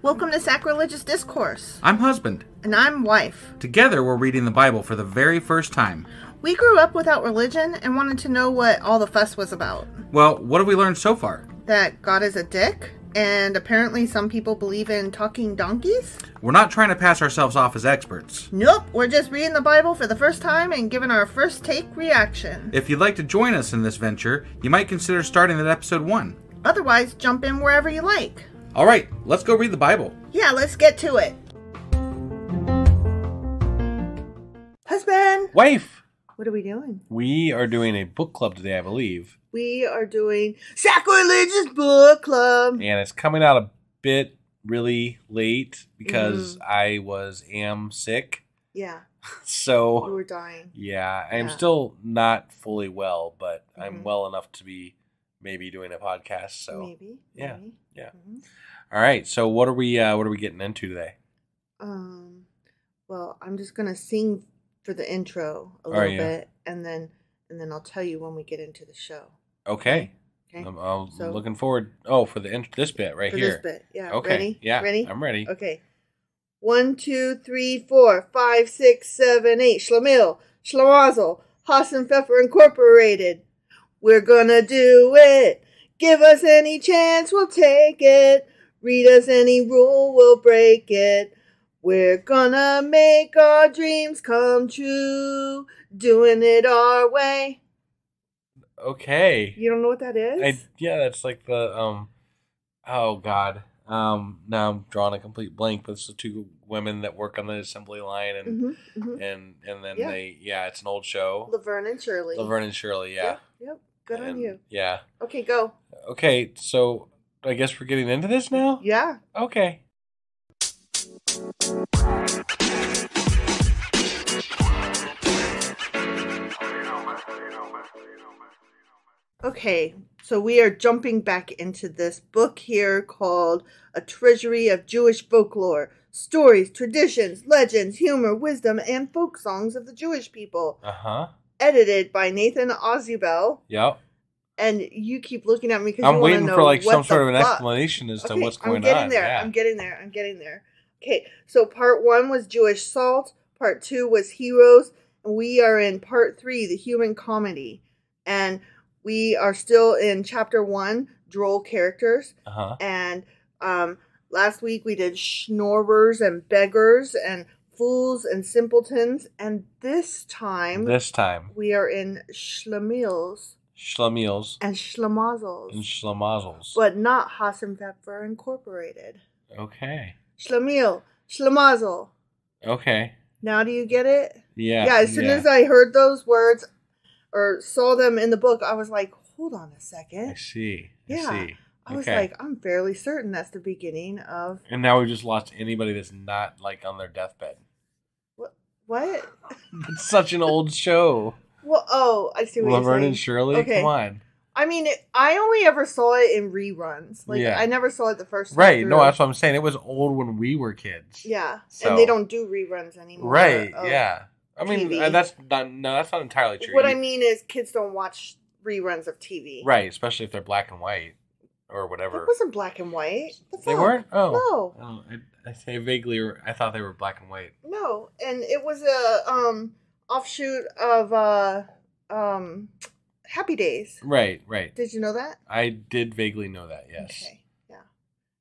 Welcome to Sacrilegious Discourse. I'm husband. And I'm wife. Together, we're reading the Bible for the very first time. We grew up without religion and wanted to know what all the fuss was about. Well, what have we learned so far? That God is a dick, and apparently some people believe in talking donkeys. We're not trying to pass ourselves off as experts. Nope, we're just reading the Bible for the first time and giving our first take reaction. If you'd like to join us in this venture, you might consider starting at episode 1. Otherwise, jump in wherever you like. All right, let's go read the Bible. Yeah, let's get to it. Husband! Wife! What are we doing? We are doing a book club today, I believe. We are doing Sacrilegious Book Club. And it's coming out a bit really late because I am sick. Yeah. So You were dying. Yeah, I'm still not fully well, but I'm well enough to be maybe doing a podcast. So Maybe. Yeah. Yeah. Mm-hmm. All right. So what are we getting into today? Well, I'm just gonna sing for the intro a little bit, and then I'll tell you when we get into the show. Okay. Okay. I'm looking forward. Oh, for this bit right here. For this bit, yeah. Okay. Ready? Yeah. Ready? I'm ready. Okay. 1, 2, 3, 4, 5, 6, 7, 8. Schlemihls, Schlimazls, Pfeffer Incorporated. We're gonna do it. Give us any chance, we'll take it. Read us any rule, we'll break it. We're gonna make our dreams come true. Doing it our way. Okay. You don't know what that is? That's like the oh God. Now I'm drawing a complete blank, but it's the two women that work on the assembly line and and then it's an old show. Laverne and Shirley. Laverne and Shirley, yeah. Yep. Good on you. Yeah. Okay, go. Okay, so I guess we're getting into this now? Yeah. Okay. Okay, so we are jumping back into this book here called A Treasury of Jewish Folklore. Stories, traditions, legends, humor, wisdom, and folk songs of the Jewish people. Uh-huh. Edited by Nathan Ozubel. Yep. And you keep looking at me because I'm waiting for like some sort of an explanation as to what's going on. I'm getting there. Okay, so part 1 was Jewish Salt. Part 2 was Heroes. And we are in part 3, the Human Comedy. And we are still in chapter 1, Droll characters. Uh-huh. And last week we did schnorrers and beggars and fools and simpletons. And this time we are in Schlemihls. Schlemihls and Schlimazls. and Schlimazls. But not Pfeffer Incorporated. Okay. Schlemihl, Schlimazzle. Okay. Now do you get it? Yeah. Yeah, as soon as I heard those words or saw them in the book, I was like, hold on a second. I see. I was like, I'm fairly certain that's the beginning of... And now we've just lost anybody that's not like on their deathbed. What? It's such an old show. Well, I see what you're saying. Laverne and Shirley? Okay. Come on. I mean, I only ever saw it in reruns. I never saw it the first time. Right. Through. No, that's what I'm saying. It was old when we were kids. Yeah. So. And they don't do reruns anymore. Right. Yeah. I mean, TV. that's not entirely true. What I mean is kids don't watch reruns of TV. Right. Especially if they're black and white or whatever. It wasn't black and white. They weren't? Oh. No. Oh, I say vaguely, I thought they were black and white. No. And it was a offshoot of Happy Days. Right. Did you know that? I did vaguely know that, yes. Okay, yeah.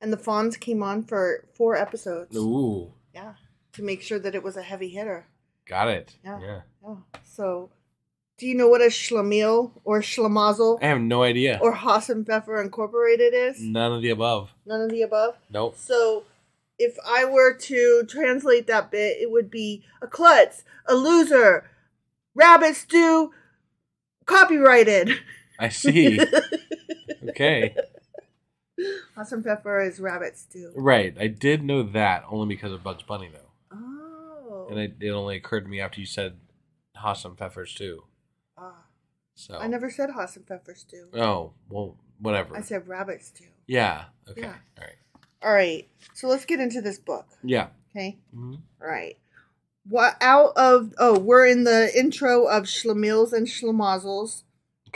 And the Fonz came on for 4 episodes. Ooh. Yeah, to make sure that it was a heavy hitter. Got it. Yeah. So, do you know what a Schlemihl or Schlimazzl? I have no idea. Or Pfeffer Incorporated is? None of the above. None of the above? Nope. So, if I were to translate that bit, it would be a klutz, a loser, rabbit stew, copyrighted. I see. Okay. Pfeffer is rabbit stew. Right. I did know that only because of Bugs Bunny, though. Oh. And it only occurred to me after you said Pfeffer stew. Ah. So. I never said Pfeffer stew. Oh, well, whatever. I said rabbit stew. Yeah. Okay. Yeah. All right. All right. So let's get into this book. Yeah. Okay. Mm-hmm. All right. We're in the intro of Schlemihls and Schlimazls.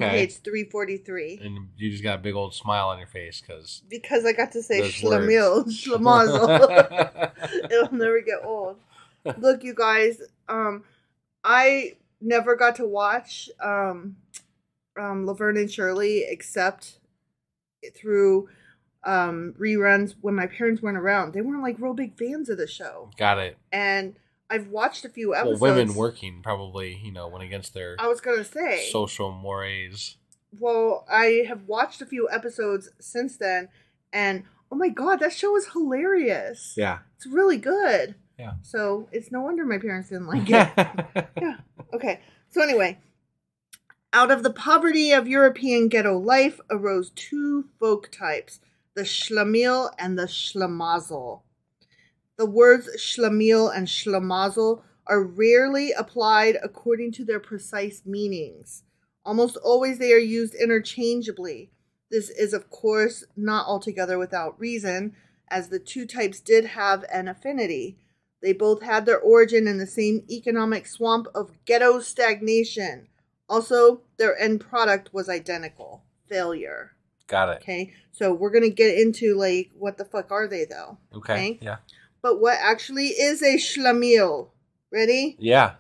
Okay. Page 343. And you just got a big old smile on your face because I got to say those Schlemihls and Schlimazls. It'll never get old. Look, you guys, I never got to watch Laverne and Shirley except through reruns when my parents weren't around. They weren't like real big fans of the show. Got it. And I've watched a few episodes. Well, women working probably, went against their I was gonna say social mores. Well, I have watched a few episodes since then, and oh my god, that show is hilarious. Yeah. It's really good. Yeah. So it's no wonder my parents didn't like it. Yeah. Okay. So anyway, out of the poverty of European ghetto life arose two folk types, the Schlemihl and the Schlimazzl. The words Schlemihl and Schlimazzl are rarely applied according to their precise meanings. Almost always they are used interchangeably. This is, of course, not altogether without reason, as the two types did have an affinity. They both had their origin in the same economic swamp of ghetto stagnation. Also, their end product was identical. Failure. Got it. Okay, so we're going to get into, like, what the fuck are they, though? Okay, yeah. But what actually is a Schlemihl? Ready? Yeah.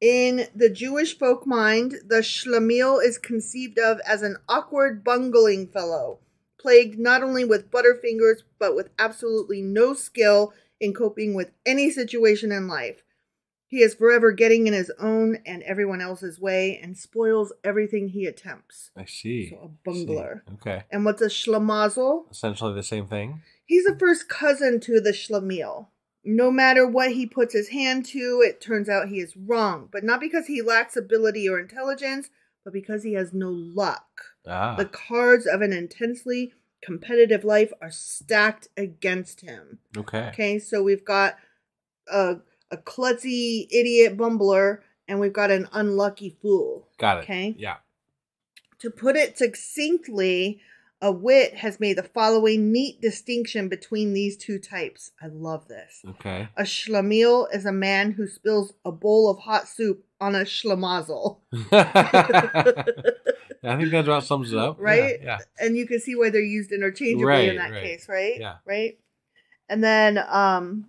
In the Jewish folk mind, the Schlemihl is conceived of as an awkward, bungling fellow, plagued not only with butterfingers, but with absolutely no skill in coping with any situation in life. He is forever getting in his own and everyone else's way and spoils everything he attempts. I see. So a bungler. Okay. And what's a Schlimazzl? Essentially the same thing. He's a first cousin to the Schlemihl. No matter what he puts his hand to, it turns out he is wrong. But not because he lacks ability or intelligence, but because he has no luck. Ah. The cards of an intensely competitive life are stacked against him. Okay. Okay, so we've got a klutzy idiot bumbler, and we've got an unlucky fool. Got it. Okay? Yeah. To put it succinctly, a wit has made the following neat distinction between these two types. I love this. Okay. A Schlemihl is a man who spills a bowl of hot soup on a Schlimazzl. I think that about sums it up. Right? Yeah. And you can see why they're used interchangeably in that case, right? Yeah. Right? And then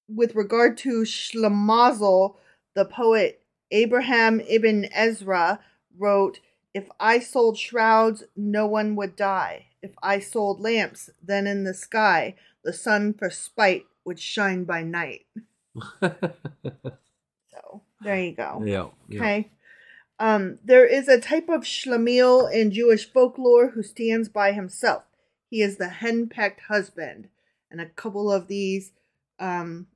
with regard to Schlimazzl, the poet Abraham ibn Ezra wrote, "If I sold shrouds, no one would die. If I sold lamps, then in the sky, the sun for spite would shine by night." So, there you go. Yeah. Okay. There is a type of Schlemihl in Jewish folklore who stands by himself. He is the henpecked husband. And a couple of these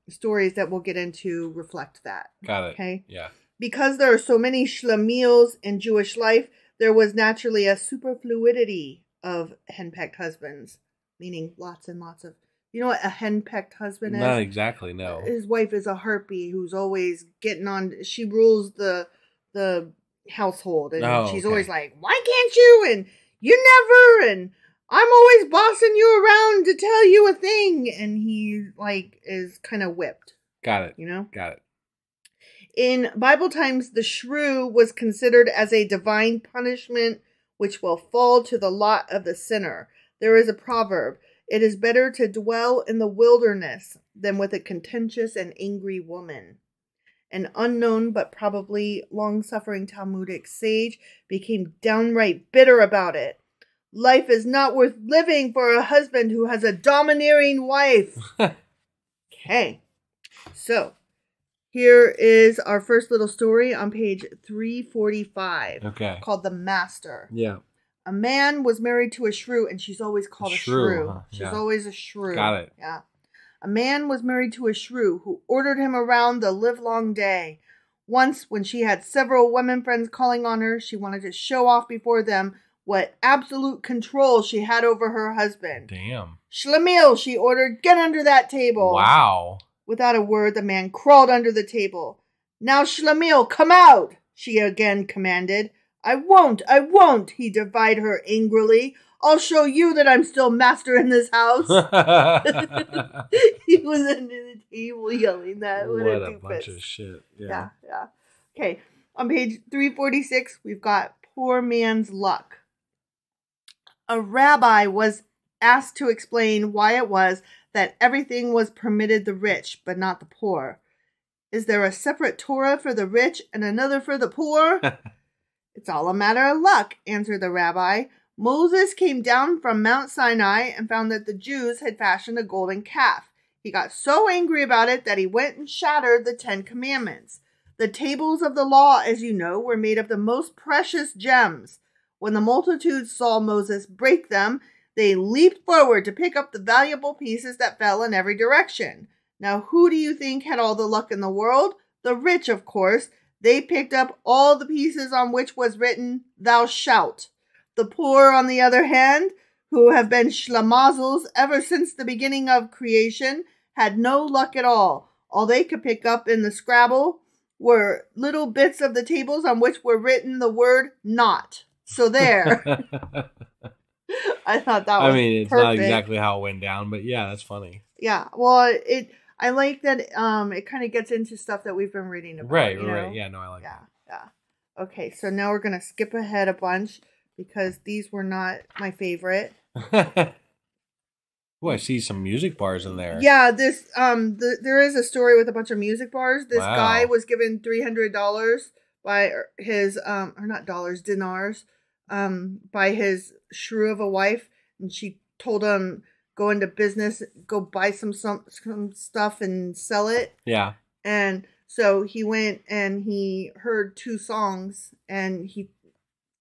stories that we'll get into reflect that. Got it. Okay. Yeah. Because there are so many Schlemihls in Jewish life, there was naturally a superfluidity of henpecked husbands, meaning lots and lots of. You know what a henpecked husband is? Not exactly, no. His wife is a harpy who's always getting on. She rules the household, and she's always like, "Why can't you?" And "You never." And "I'm always bossing you around to tell you a thing." And he is kind of whipped. Got it. You know? Got it. In Bible times, the shrew was considered as a divine punishment which will fall to the lot of the sinner. There is a proverb, "It is better to dwell in the wilderness than with a contentious and angry woman." An unknown but probably long-suffering Talmudic sage became downright bitter about it. Life is not worth living for a husband who has a domineering wife. Okay, so here is our first little story on page 345. Okay. Called The Master. Yeah. A man was married to a shrew, and she's always called a shrew. Huh? She's always a shrew. Got it. Yeah. A man was married to a shrew who ordered him around the livelong day. Once, when she had several women friends calling on her, she wanted to show off before them what absolute control she had over her husband. Damn. "Schlemihl," she ordered, "get under that table." Wow. Without a word, the man crawled under the table. "Now, Schlemihl, come out," she again commanded. I won't, he defied her angrily. "I'll show you that I'm still master in this house." He was under the table yelling that. What a bunch of shit. Yeah. Okay, on page 346, we've got poor man's luck. A rabbi was asked to explain why it was that everything was permitted the rich, but not the poor. Is there a separate Torah for the rich and another for the poor? It's all a matter of luck, answered the rabbi. Moses came down from Mount Sinai and found that the Jews had fashioned a golden calf. He got so angry about it that he went and shattered the 10 Commandments. The tables of the law, as you know, were made of the most precious gems. When the multitude saw Moses break them, they leaped forward to pick up the valuable pieces that fell in every direction. Now, who do you think had all the luck in the world? The rich, of course. They picked up all the pieces on which was written, "Thou shalt." The poor, on the other hand, who have been Schlemihls ever since the beginning of creation, had no luck at all. All they could pick up in the Scrabble were little bits of the tables on which were written the word "not." So there. I thought that was it's perfect. not exactly how it went down, but yeah, that's funny. Yeah, well, I like that it kind of gets into stuff that we've been reading about. Right, you know? right. Yeah, no, I like that. Yeah. Okay, so now we're going to skip ahead a bunch because these were not my favorite. Oh, I see some music bars in there. Yeah, this there is a story with a bunch of music bars. This guy was given $300 by his or not dollars, dinars, by his shrew of a wife, and she told him, go into business, go buy some stuff and sell it. Yeah. And so he went and he heard 2 songs and he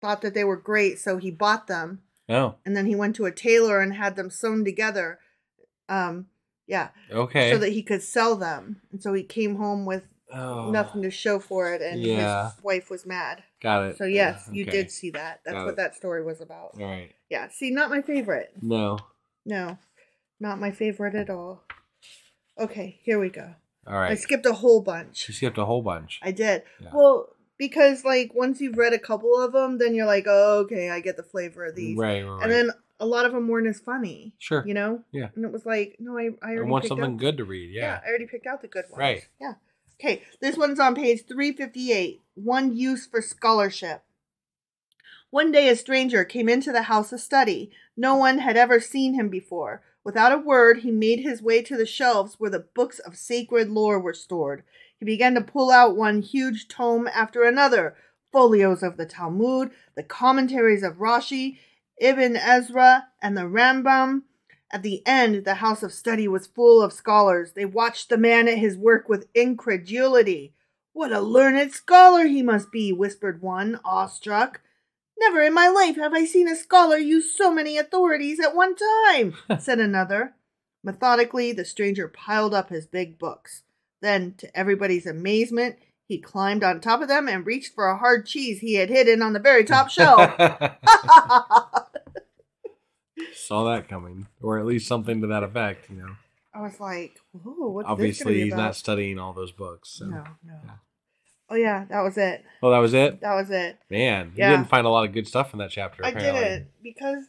thought that they were great, so he bought them. Oh. And then he went to a tailor and had them sewn together. Yeah. Okay. So that he could sell them. And so he came home with nothing to show for it, and his wife was mad. Got it. So yes, okay. you did see that. That's what that story was about. All right. Yeah. See, not my favorite. No, not my favorite at all. Okay, here we go. All right. I skipped a whole bunch. You skipped a whole bunch. I did. Yeah. Well, because once you've read a couple of them, then you're like, oh, okay, I get the flavor of these. Right. And then a lot of them weren't as funny. Sure. You know? Yeah. And it was like, no, I already want picked something out, good to read. Yeah. I already picked out the good ones. Right. Yeah. Okay, this one's on page 358. One use for scholarship. One day a stranger came into the house of study. No one had ever seen him before. Without a word, he made his way to the shelves where the books of sacred lore were stored. He began to pull out one huge tome after another. Folios of the Talmud, the commentaries of Rashi, Ibn Ezra, and the Rambam. At the end, the house of study was full of scholars. They watched the man at his work with incredulity. "What a learned scholar he must be," whispered one, awestruck. "Never in my life have I seen a scholar use so many authorities at one time," said another. Methodically, the stranger piled up his big books. Then, to everybody's amazement, he climbed on top of them and reached for a hard cheese he had hidden on the very top shelf. Saw that coming, or at least something to that effect, you know. I was like, "Whoa, what's Obviously, this gonna be he's about?" not studying all those books. So. No. Yeah. Oh yeah, that was it. Oh, that was it? That was it. Man, Yeah. you didn't find a lot of good stuff in that chapter, apparently. I didn't, because,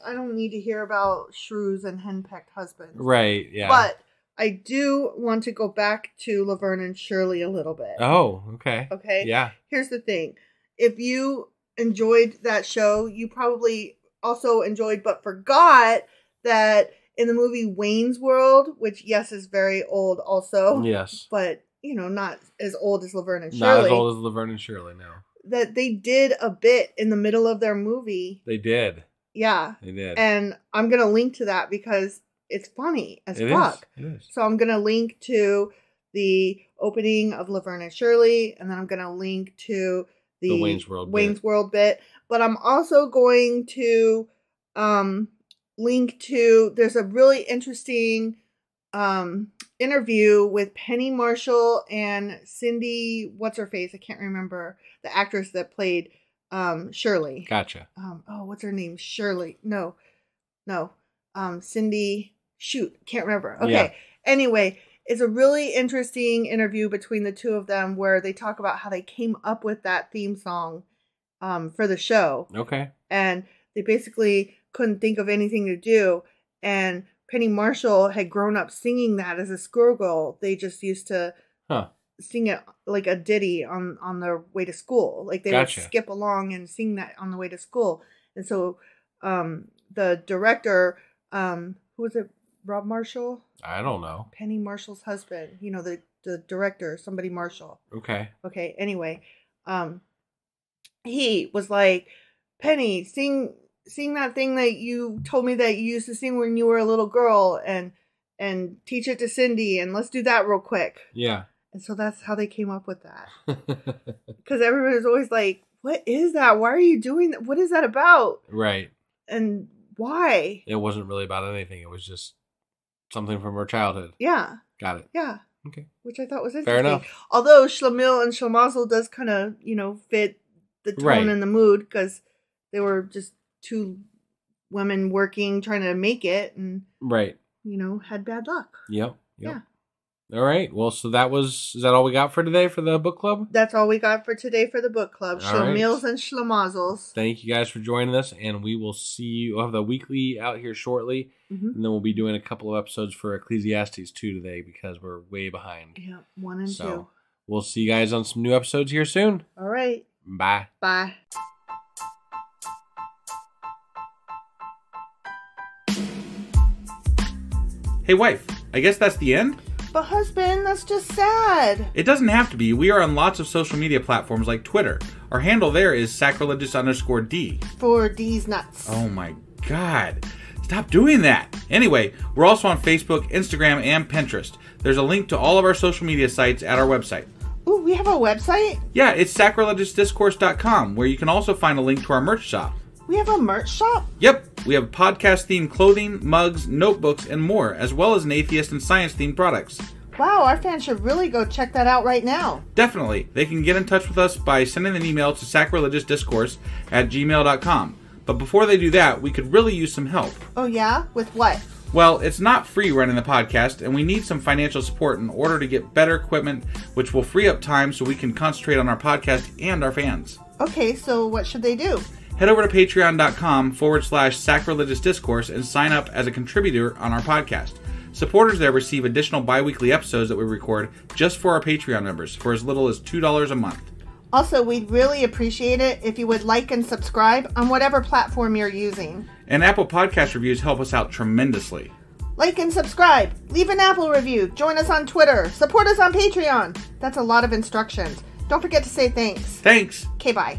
I don't need to hear about shrews and henpecked husbands. Right, yeah. But I do want to go back to Laverne and Shirley a little bit. Oh, okay. Okay? Yeah. Here's the thing. If you enjoyed that show, you probably also enjoyed but forgot that in the movie Wayne's World, which, yes, is very old also. Yes. But, not as old as Laverne and Shirley. Not as old as Laverne and Shirley, no. That they did a bit in the middle of their movie. They did. Yeah. They did. And I'm going to link to that because it's funny as fuck. It is. So I'm going to link to the opening of Laverne and Shirley, and then I'm going to link to the Wayne's World bit. But I'm also going to link to, there's a really interesting interview with Penny Marshall and Cindy, what's her face? I can't remember, the actress that played Shirley. Gotcha. What's her name? Shirley. No. Cindy. Shoot, can't remember. Okay. Yeah. Anyway, it's a really interesting interview between the two of them where they talk about how they came up with that theme song for the show. Okay. And they basically couldn't think of anything to do. And Penny Marshall had grown up singing that as a schoolgirl. They just used to sing it like a ditty on their way to school. Like they would skip along and sing that on the way to school. And so the director, who was it? Rob Marshall? I don't know. Penny Marshall's husband. You know, the director, somebody Marshall. Okay. Anyway, he was like, Penny, sing that thing that you told me that you used to sing when you were a little girl, and teach it to Cindy, and let's do that real quick. Yeah. And so that's how they came up with that. Because everybody was always like, what is that? Why are you doing that? What is that about? Right. And why? It wasn't really about anything. It was just something from her childhood. Yeah. Got it. Yeah. Okay. Which I thought was interesting. Fair enough. Although Schlemihls and Schlimazls does kind of, fit the tone and the mood, because they were just two women working, trying to make it, and right. Had bad luck. Yep. Yeah. All right. Well, so is that all we got for today for the book club? That's all we got for today for the book club. Schlemihls and Schlimazls. Thank you guys for joining us, and we will see you. We'll have the weekly out here shortly, and then we'll be doing a couple of episodes for Ecclesiastes 2 today because we're way behind. Yeah, 1 and 2. We'll see you guys on some new episodes here soon. All right. Bye. Bye. Hey, wife, I guess that's the end? But husband, that's just sad. It doesn't have to be. We are on lots of social media platforms like Twitter. Our handle there is sacrilegious_D. For D's nuts. Oh my God. Stop doing that. Anyway, we're also on Facebook, Instagram, and Pinterest. There's a link to all of our social media sites at our website. Ooh, we have a website? Yeah, it's sacrilegiousdiscourse.com, where you can also find a link to our merch shop. We have a merch shop? Yep, we have podcast-themed clothing, mugs, notebooks, and more, as well as an atheist and science-themed products. Wow, our fans should really go check that out right now. Definitely. They can get in touch with us by sending an email to sacrilegiousdiscourse@gmail.com. But before they do that, we could really use some help. Oh yeah? With what? Well, it's not free running the podcast, and we need some financial support in order to get better equipment, which will free up time so we can concentrate on our podcast and our fans. Okay, so what should they do? Head over to patreon.com/sacrilegious discourse and sign up as a contributor on our podcast. Supporters there receive additional bi-weekly episodes that we record just for our Patreon members for as little as $2 a month. Also, we'd really appreciate it if you would like and subscribe on whatever platform you're using. And Apple Podcast reviews help us out tremendously. Like and subscribe. Leave an Apple review. Join us on Twitter. Support us on Patreon. That's a lot of instructions. Don't forget to say thanks. Thanks. Okay, bye.